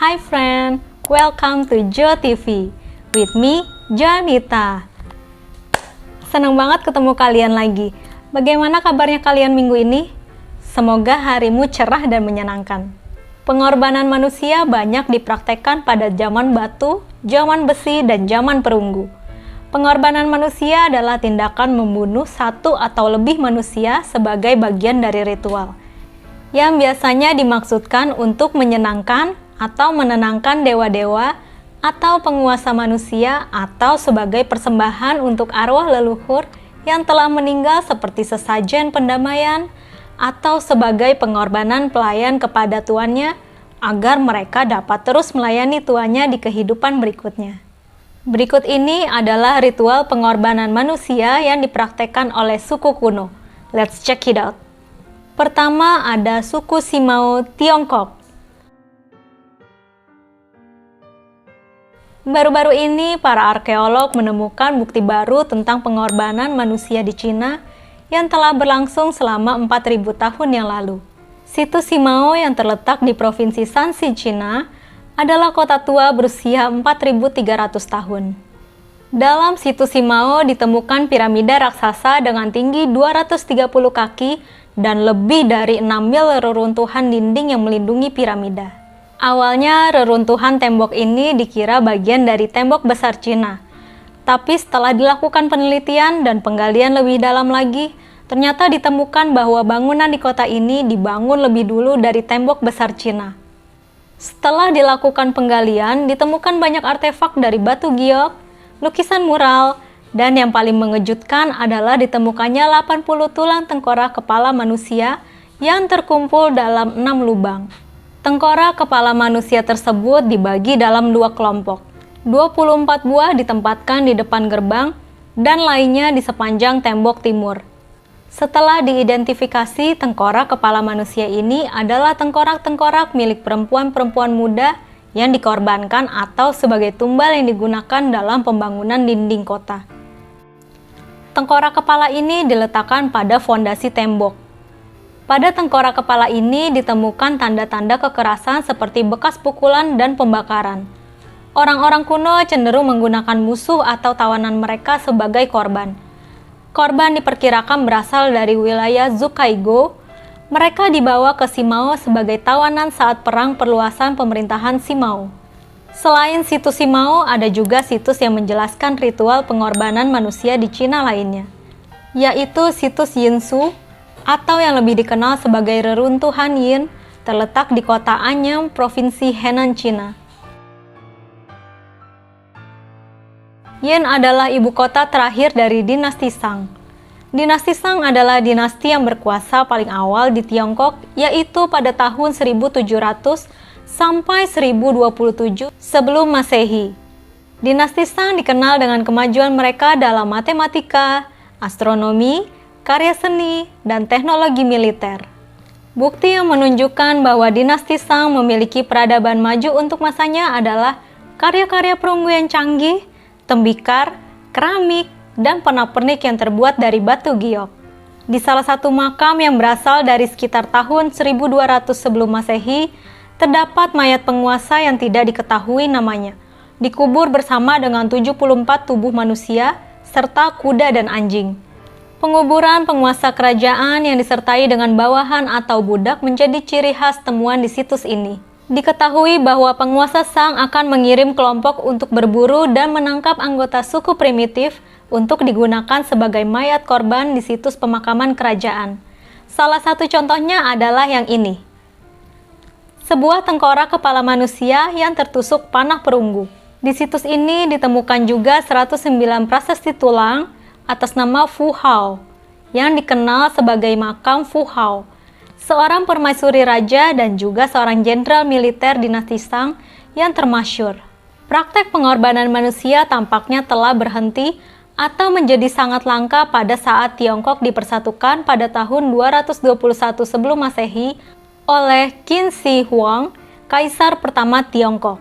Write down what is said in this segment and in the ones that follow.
Hi friend, welcome to Jo TV with me, Janita. Senang banget ketemu kalian lagi. Bagaimana kabarnya kalian minggu ini? Semoga harimu cerah dan menyenangkan. Pengorbanan manusia banyak dipraktekkan pada zaman batu, zaman besi, dan zaman perunggu. Pengorbanan manusia adalah tindakan membunuh satu atau lebih manusia sebagai bagian dari ritual, yang biasanya dimaksudkan untuk menyenangkan atau menenangkan dewa-dewa atau penguasa manusia, atau sebagai persembahan untuk arwah leluhur yang telah meninggal seperti sesajen pendamaian, atau sebagai pengorbanan pelayan kepada tuannya agar mereka dapat terus melayani tuannya di kehidupan berikutnya. Berikut ini adalah ritual pengorbanan manusia yang dipraktekkan oleh suku kuno. Let's check it out. Pertama ada suku Simao, Tiongkok. Baru-baru ini para arkeolog menemukan bukti baru tentang pengorbanan manusia di Cina yang telah berlangsung selama 4.000 tahun yang lalu. Situs Simao yang terletak di Provinsi Shanxi, Cina, adalah kota tua berusia 4.300 tahun. Dalam situs Simao ditemukan piramida raksasa dengan tinggi 230 kaki dan lebih dari 6 mil reruntuhan dinding yang melindungi piramida. Awalnya reruntuhan tembok ini dikira bagian dari tembok besar Cina. Tapi setelah dilakukan penelitian dan penggalian lebih dalam lagi, ternyata ditemukan bahwa bangunan di kota ini dibangun lebih dulu dari tembok besar Cina. Setelah dilakukan penggalian, ditemukan banyak artefak dari batu giok, lukisan mural, dan yang paling mengejutkan adalah ditemukannya 80 tulang tengkorak kepala manusia yang terkumpul dalam 6 lubang. Tengkorak kepala manusia tersebut dibagi dalam 2 kelompok. 24 buah ditempatkan di depan gerbang dan lainnya di sepanjang tembok timur. Setelah diidentifikasi, tengkorak kepala manusia ini adalah tengkorak-tengkorak milik perempuan-perempuan muda yang dikorbankan atau sebagai tumbal yang digunakan dalam pembangunan dinding kota. Tengkorak kepala ini diletakkan pada fondasi tembok. Pada tengkorak kepala ini ditemukan tanda-tanda kekerasan seperti bekas pukulan dan pembakaran. Orang-orang kuno cenderung menggunakan musuh atau tawanan mereka sebagai korban. Korban diperkirakan berasal dari wilayah Zhukaigo. Mereka dibawa ke Simao sebagai tawanan saat perang perluasan pemerintahan Simao. Selain situs Simao, ada juga situs yang menjelaskan ritual pengorbanan manusia di Cina lainnya, yaitu situs Yinsu, atau yang lebih dikenal sebagai reruntuhan Yin, terletak di kota Anyang, Provinsi Henan, Cina. Yin adalah ibu kota terakhir dari dinasti Shang. Dinasti Shang adalah dinasti yang berkuasa paling awal di Tiongkok, yaitu pada tahun 1700 sampai 1027 sebelum Masehi. Dinasti Shang dikenal dengan kemajuan mereka dalam matematika, astronomi, karya seni, dan teknologi militer. Bukti yang menunjukkan bahwa dinasti Shang memiliki peradaban maju untuk masanya adalah karya-karya perunggu yang canggih, tembikar, keramik, dan pernak-pernik yang terbuat dari batu giok. Di salah satu makam yang berasal dari sekitar tahun 1200 sebelum Masehi, terdapat mayat penguasa yang tidak diketahui namanya, dikubur bersama dengan 74 tubuh manusia, serta kuda dan anjing. Penguburan penguasa kerajaan yang disertai dengan bawahan atau budak menjadi ciri khas temuan di situs ini. Diketahui bahwa penguasa Shang akan mengirim kelompok untuk berburu dan menangkap anggota suku primitif untuk digunakan sebagai mayat korban di situs pemakaman kerajaan. Salah satu contohnya adalah yang ini. Sebuah tengkorak kepala manusia yang tertusuk panah perunggu. Di situs ini ditemukan juga 109 prasasti tulang atas nama Fu Hao, yang dikenal sebagai makam Fu Hao, seorang permaisuri raja dan juga seorang jenderal militer dinasti Shang yang termasyhur. Praktek pengorbanan manusia tampaknya telah berhenti atau menjadi sangat langka pada saat Tiongkok dipersatukan pada tahun 221 sebelum Masehi oleh Qin Shi Huang, kaisar pertama Tiongkok.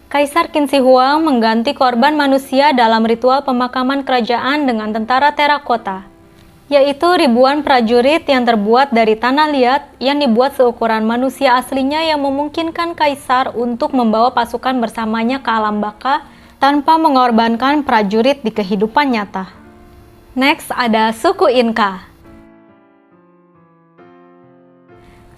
Kaisar Qin Shi Huang mengganti korban manusia dalam ritual pemakaman kerajaan dengan tentara terakota. yaitu ribuan prajurit yang terbuat dari tanah liat yang dibuat seukuran manusia aslinya yang memungkinkan kaisar untuk membawa pasukan bersamanya ke alam baka tanpa mengorbankan prajurit di kehidupan nyata. Next ada suku Inka.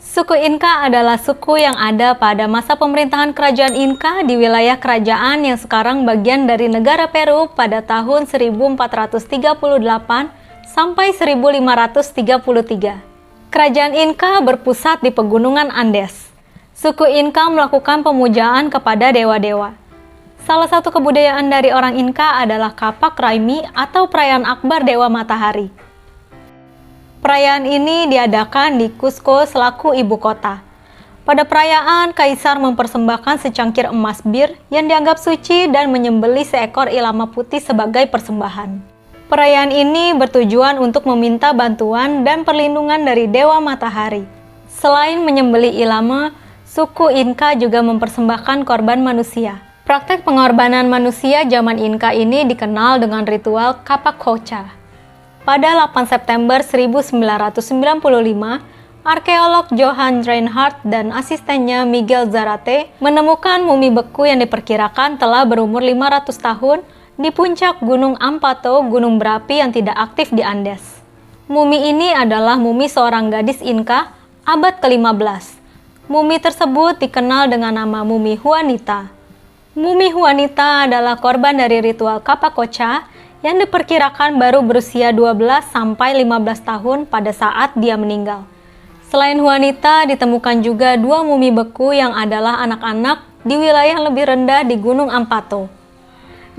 Suku Inka adalah suku yang ada pada masa pemerintahan kerajaan Inka di wilayah kerajaan yang sekarang bagian dari negara Peru pada tahun 1438 sampai 1533. Kerajaan Inka berpusat di pegunungan Andes. Suku Inka melakukan pemujaan kepada dewa-dewa. Salah satu kebudayaan dari orang Inka adalah Kapak Raimi atau perayaan akbar Dewa Matahari. Perayaan ini diadakan di Cusco selaku ibu kota. Pada perayaan, kaisar mempersembahkan secangkir emas bir yang dianggap suci dan menyembelih seekor ilama putih sebagai persembahan. Perayaan ini bertujuan untuk meminta bantuan dan perlindungan dari Dewa Matahari. Selain menyembelih ilama, suku Inka juga mempersembahkan korban manusia. Praktek pengorbanan manusia zaman Inka ini dikenal dengan ritual Kapakocha. Pada 8 September 1995, arkeolog Johann Reinhardt dan asistennya Miguel Zarate menemukan mumi beku yang diperkirakan telah berumur 500 tahun di puncak Gunung Ampato, gunung berapi yang tidak aktif di Andes. Mumi ini adalah mumi seorang gadis Inka abad ke-15. Mumi tersebut dikenal dengan nama mumi Juanita. Mumi Juanita adalah korban dari ritual Kapakocha yang diperkirakan baru berusia 12 sampai 15 tahun pada saat dia meninggal. Selain Juanita, ditemukan juga dua mumi beku yang adalah anak-anak di wilayah lebih rendah di Gunung Ampato.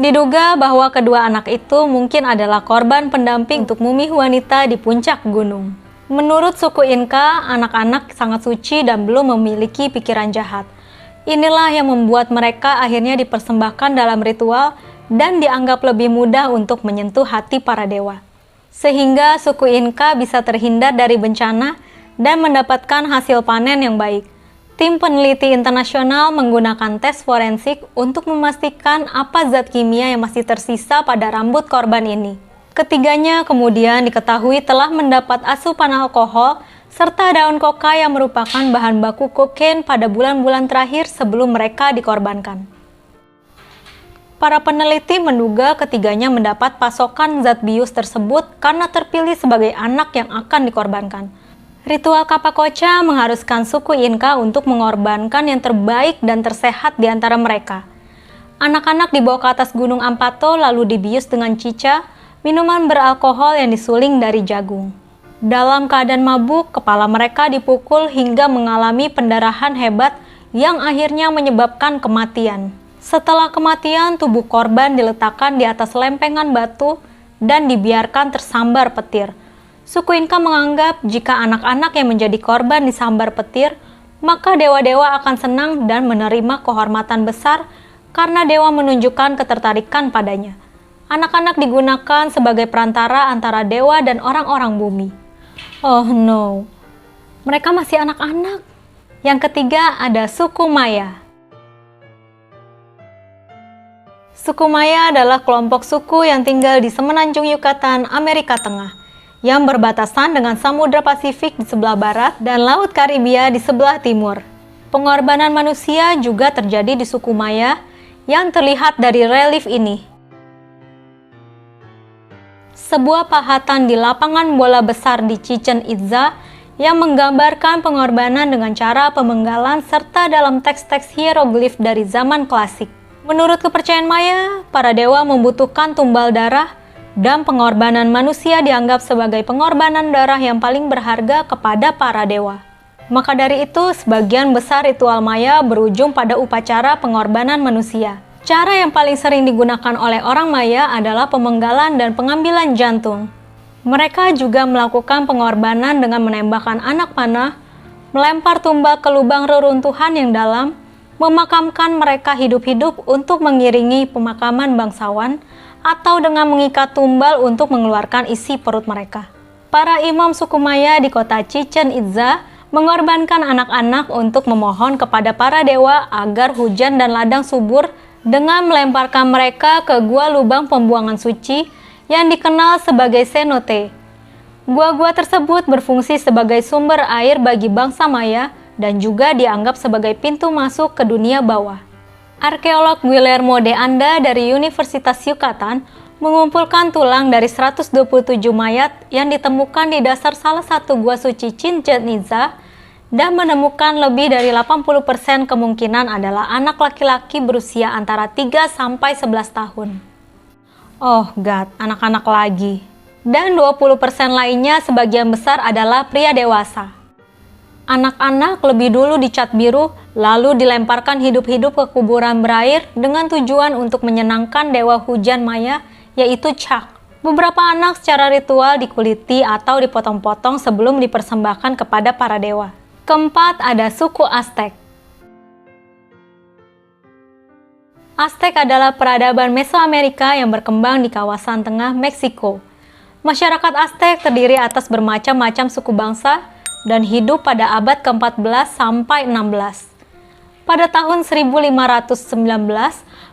Diduga bahwa kedua anak itu mungkin adalah korban pendamping untuk mumi wanita di puncak gunung. Menurut suku Inka, anak-anak sangat suci dan belum memiliki pikiran jahat. Inilah yang membuat mereka akhirnya dipersembahkan dalam ritual dan dianggap lebih mudah untuk menyentuh hati para dewa. Sehingga suku Inka bisa terhindar dari bencana dan mendapatkan hasil panen yang baik. Tim peneliti internasional menggunakan tes forensik untuk memastikan apa zat kimia yang masih tersisa pada rambut korban ini. Ketiganya kemudian diketahui telah mendapat asupan alkohol serta daun koka yang merupakan bahan baku kokain pada bulan-bulan terakhir sebelum mereka dikorbankan. Para peneliti menduga ketiganya mendapat pasokan zat bius tersebut karena terpilih sebagai anak yang akan dikorbankan. Ritual Kapakocha mengharuskan suku Inka untuk mengorbankan yang terbaik dan tersehat di antara mereka. Anak-anak dibawa ke atas gunung Ampato lalu dibius dengan cica, minuman beralkohol yang disuling dari jagung. Dalam keadaan mabuk, kepala mereka dipukul hingga mengalami pendarahan hebat yang akhirnya menyebabkan kematian. Setelah kematian, tubuh korban diletakkan di atas lempengan batu dan dibiarkan tersambar petir. Suku Inka menganggap jika anak-anak yang menjadi korban disambar petir, maka dewa-dewa akan senang dan menerima kehormatan besar karena dewa menunjukkan ketertarikan padanya. Anak-anak digunakan sebagai perantara antara dewa dan orang-orang bumi. Oh no, mereka masih anak-anak. Yang ketiga ada suku Maya. Suku Maya adalah kelompok suku yang tinggal di semenanjung Yucatan, Amerika Tengah, yang berbatasan dengan Samudra Pasifik di sebelah barat dan Laut Karibia di sebelah timur. Pengorbanan manusia juga terjadi di suku Maya yang terlihat dari relief ini. Sebuah pahatan di lapangan bola besar di Chichen Itza yang menggambarkan pengorbanan dengan cara pemenggalan serta dalam teks-teks hieroglif dari zaman klasik. Menurut kepercayaan Maya, para dewa membutuhkan tumbal darah dan pengorbanan manusia dianggap sebagai pengorbanan darah yang paling berharga kepada para dewa. Maka dari itu, sebagian besar ritual Maya berujung pada upacara pengorbanan manusia. Cara yang paling sering digunakan oleh orang Maya adalah pemenggalan dan pengambilan jantung. Mereka juga melakukan pengorbanan dengan menembakkan anak panah, melempar tumbal ke lubang reruntuhan yang dalam, memakamkan mereka hidup-hidup untuk mengiringi pemakaman bangsawan, atau dengan mengikat tumbal untuk mengeluarkan isi perut mereka. Para imam suku Maya di kota Chichen Itza mengorbankan anak-anak untuk memohon kepada para dewa agar hujan dan ladang subur dengan melemparkan mereka ke gua lubang pembuangan suci yang dikenal sebagai cenote. Gua-gua tersebut berfungsi sebagai sumber air bagi bangsa Maya dan juga dianggap sebagai pintu masuk ke dunia bawah. Arkeolog Guillermo de Anda dari Universitas Yucatan mengumpulkan tulang dari 127 mayat yang ditemukan di dasar salah satu gua suci Chichén Itzá dan menemukan lebih dari 80% kemungkinan adalah anak laki-laki berusia antara 3 sampai 11 tahun. Oh God, anak-anak lagi. Dan 20% lainnya sebagian besar adalah pria dewasa. Anak-anak lebih dulu dicat biru, lalu dilemparkan hidup-hidup ke kuburan berair dengan tujuan untuk menyenangkan dewa hujan Maya, yaitu Chak. Beberapa anak secara ritual dikuliti atau dipotong-potong sebelum dipersembahkan kepada para dewa. Keempat, ada suku Aztec. Aztec adalah peradaban Mesoamerika yang berkembang di kawasan tengah Meksiko. Masyarakat Aztec terdiri atas bermacam-macam suku bangsa dan hidup pada abad ke-14 sampai 16. Pada tahun 1519,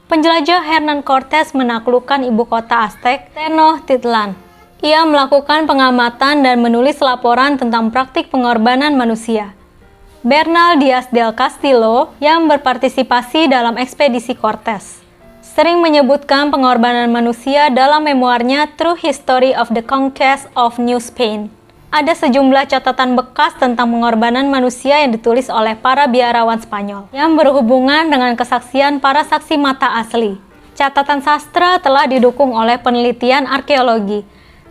penjelajah Hernán Cortés menaklukkan ibu kota Aztec, Tenochtitlan. Ia melakukan pengamatan dan menulis laporan tentang praktik pengorbanan manusia. Bernal Díaz del Castillo yang berpartisipasi dalam ekspedisi Cortés sering menyebutkan pengorbanan manusia dalam memoarnya True History of the Conquest of New Spain. Ada sejumlah catatan bekas tentang pengorbanan manusia yang ditulis oleh para biarawan Spanyol yang berhubungan dengan kesaksian para saksi mata asli. Catatan sastra telah didukung oleh penelitian arkeologi.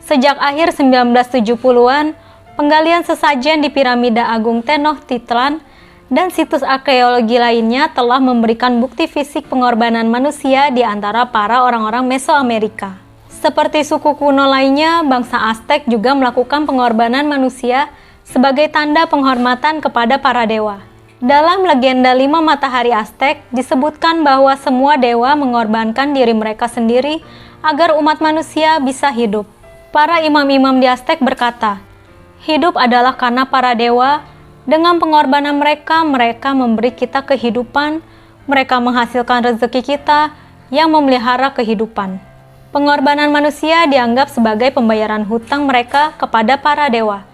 Sejak akhir 1970-an, penggalian sesajen di Piramida Agung Tenochtitlan dan situs arkeologi lainnya telah memberikan bukti fisik pengorbanan manusia di antara para orang-orang Mesoamerika. Seperti suku kuno lainnya, bangsa Aztec juga melakukan pengorbanan manusia sebagai tanda penghormatan kepada para dewa. Dalam legenda 5 matahari Aztec, disebutkan bahwa semua dewa mengorbankan diri mereka sendiri agar umat manusia bisa hidup. Para imam-imam di Aztec berkata, hidup adalah karena para dewa. Dengan pengorbanan mereka, mereka memberi kita kehidupan, mereka menghasilkan rezeki kita yang memelihara kehidupan. Pengorbanan manusia dianggap sebagai pembayaran hutang mereka kepada para dewa.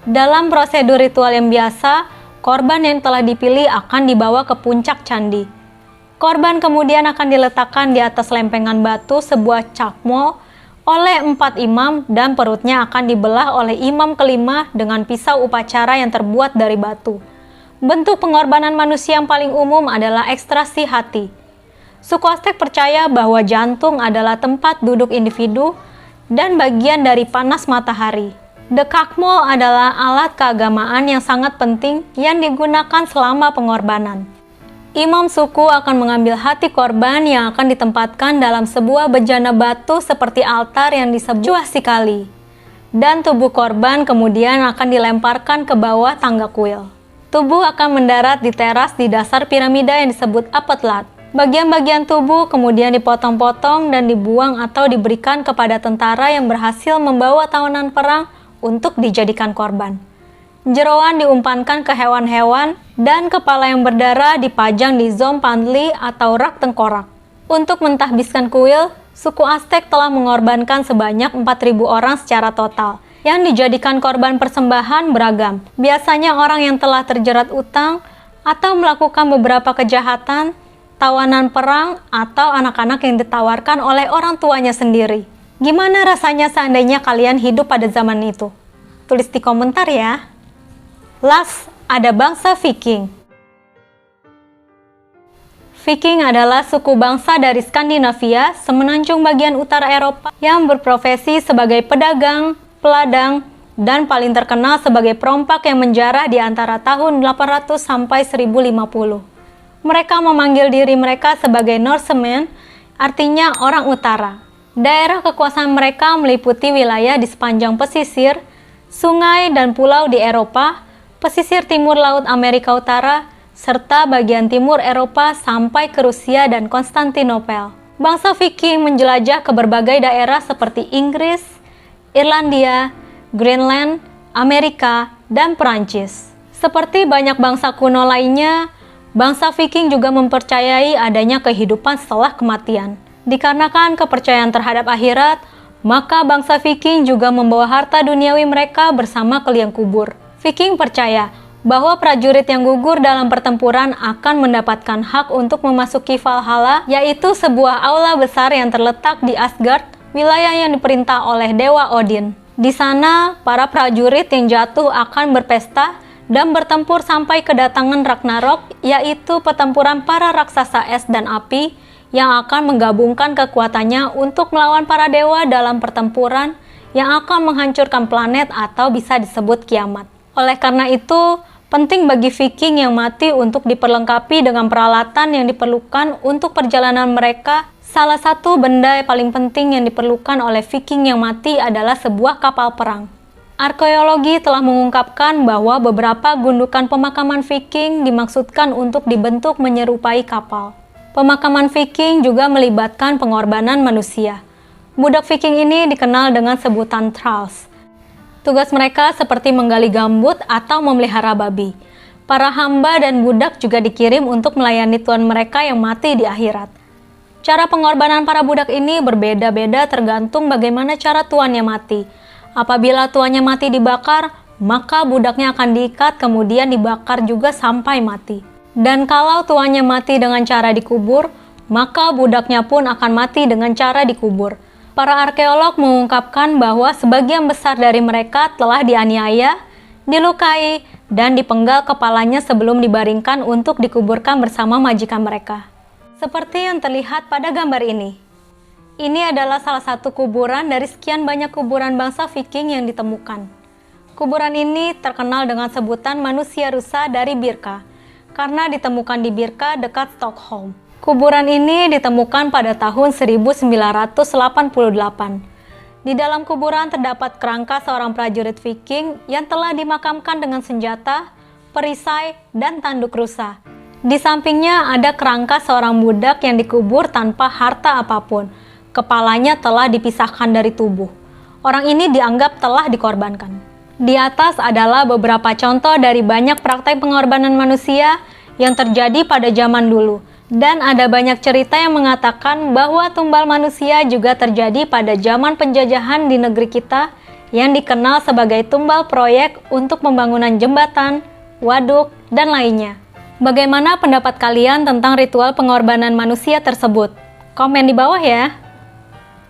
Dalam prosedur ritual yang biasa, korban yang telah dipilih akan dibawa ke puncak candi. Korban kemudian akan diletakkan di atas lempengan batu sebuah cakmo oleh 4 imam dan perutnya akan dibelah oleh imam kelima dengan pisau upacara yang terbuat dari batu. Bentuk pengorbanan manusia yang paling umum adalah ekstrasi hati. Suku Aztec percaya bahwa jantung adalah tempat duduk individu dan bagian dari panas matahari. Dekakmo adalah alat keagamaan yang sangat penting yang digunakan selama pengorbanan. Imam suku akan mengambil hati korban yang akan ditempatkan dalam sebuah bejana batu seperti altar yang disebut juasikali. Dan tubuh korban kemudian akan dilemparkan ke bawah tangga kuil. Tubuh akan mendarat di teras di dasar piramida yang disebut apetlat. Bagian-bagian tubuh kemudian dipotong-potong dan dibuang atau diberikan kepada tentara yang berhasil membawa tawanan perang untuk dijadikan korban. Jeroan diumpankan ke hewan-hewan dan kepala yang berdarah dipajang di zompantli atau rak tengkorak. Untuk mentahbiskan kuil, suku Aztec telah mengorbankan sebanyak 4.000 orang secara total. Yang dijadikan korban persembahan beragam. Biasanya orang yang telah terjerat utang atau melakukan beberapa kejahatan, tawanan perang, atau anak-anak yang ditawarkan oleh orang tuanya sendiri. Gimana rasanya seandainya kalian hidup pada zaman itu? Tulis di komentar ya. Last, ada bangsa Viking. Viking adalah suku bangsa dari Skandinavia, semenanjung bagian utara Eropa yang berprofesi sebagai pedagang, peladang, dan paling terkenal sebagai perompak yang menjarah di antara tahun 800 sampai 1050. Mereka memanggil diri mereka sebagai Norsemen, artinya orang utara. Daerah kekuasaan mereka meliputi wilayah di sepanjang pesisir, sungai dan pulau di Eropa, pesisir timur Laut Amerika Utara, serta bagian timur Eropa sampai ke Rusia dan Konstantinopel. Bangsa Viking menjelajah ke berbagai daerah seperti Inggris, Irlandia, Greenland, Amerika, dan Perancis. Seperti banyak bangsa kuno lainnya, bangsa Viking juga mempercayai adanya kehidupan setelah kematian. Dikarenakan kepercayaan terhadap akhirat, maka bangsa Viking juga membawa harta duniawi mereka bersama ke liang kubur. Viking percaya bahwa prajurit yang gugur dalam pertempuran akan mendapatkan hak untuk memasuki Valhalla, yaitu sebuah aula besar yang terletak di Asgard, wilayah yang diperintah oleh Dewa Odin. Di sana, para prajurit yang jatuh akan berpesta dan bertempur sampai kedatangan Ragnarok, yaitu pertempuran para raksasa es dan api yang akan menggabungkan kekuatannya untuk melawan para dewa dalam pertempuran yang akan menghancurkan planet atau bisa disebut kiamat. Oleh karena itu, penting bagi Viking yang mati untuk diperlengkapi dengan peralatan yang diperlukan untuk perjalanan mereka. Salah satu benda yang paling penting yang diperlukan oleh Viking yang mati adalah sebuah kapal perang. Arkeologi telah mengungkapkan bahwa beberapa gundukan pemakaman Viking dimaksudkan untuk dibentuk menyerupai kapal. Pemakaman Viking juga melibatkan pengorbanan manusia. Budak Viking ini dikenal dengan sebutan thralls. Tugas mereka seperti menggali gambut atau memelihara babi. Para hamba dan budak juga dikirim untuk melayani tuan mereka yang mati di akhirat. Cara pengorbanan para budak ini berbeda-beda tergantung bagaimana cara tuannya mati. Apabila tuannya mati dibakar, maka budaknya akan diikat kemudian dibakar juga sampai mati. Dan kalau tuannya mati dengan cara dikubur, maka budaknya pun akan mati dengan cara dikubur. Para arkeolog mengungkapkan bahwa sebagian besar dari mereka telah dianiaya, dilukai, dan dipenggal kepalanya sebelum dibaringkan untuk dikuburkan bersama majikan mereka. Seperti yang terlihat pada gambar ini. Ini adalah salah satu kuburan dari sekian banyak kuburan bangsa Viking yang ditemukan. Kuburan ini terkenal dengan sebutan manusia rusa dari Birka, karena ditemukan di Birka dekat Stockholm. Kuburan ini ditemukan pada tahun 1988. Di dalam kuburan terdapat kerangka seorang prajurit Viking yang telah dimakamkan dengan senjata, perisai, dan tanduk rusa. Di sampingnya ada kerangka seorang budak yang dikubur tanpa harta apapun. Kepalanya telah dipisahkan dari tubuh. Orang ini dianggap telah dikorbankan. Di atas adalah beberapa contoh dari banyak praktek pengorbanan manusia yang terjadi pada zaman dulu. Dan ada banyak cerita yang mengatakan bahwa tumbal manusia juga terjadi pada zaman penjajahan di negeri kita yang dikenal sebagai tumbal proyek untuk pembangunan jembatan, waduk, dan lainnya. Bagaimana pendapat kalian tentang ritual pengorbanan manusia tersebut? Komen di bawah ya.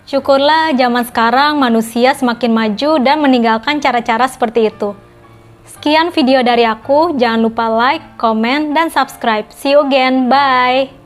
Syukurlah zaman sekarang manusia semakin maju dan meninggalkan cara-cara seperti itu. Sekian video dari aku, jangan lupa like, komen, dan subscribe. See you again, bye!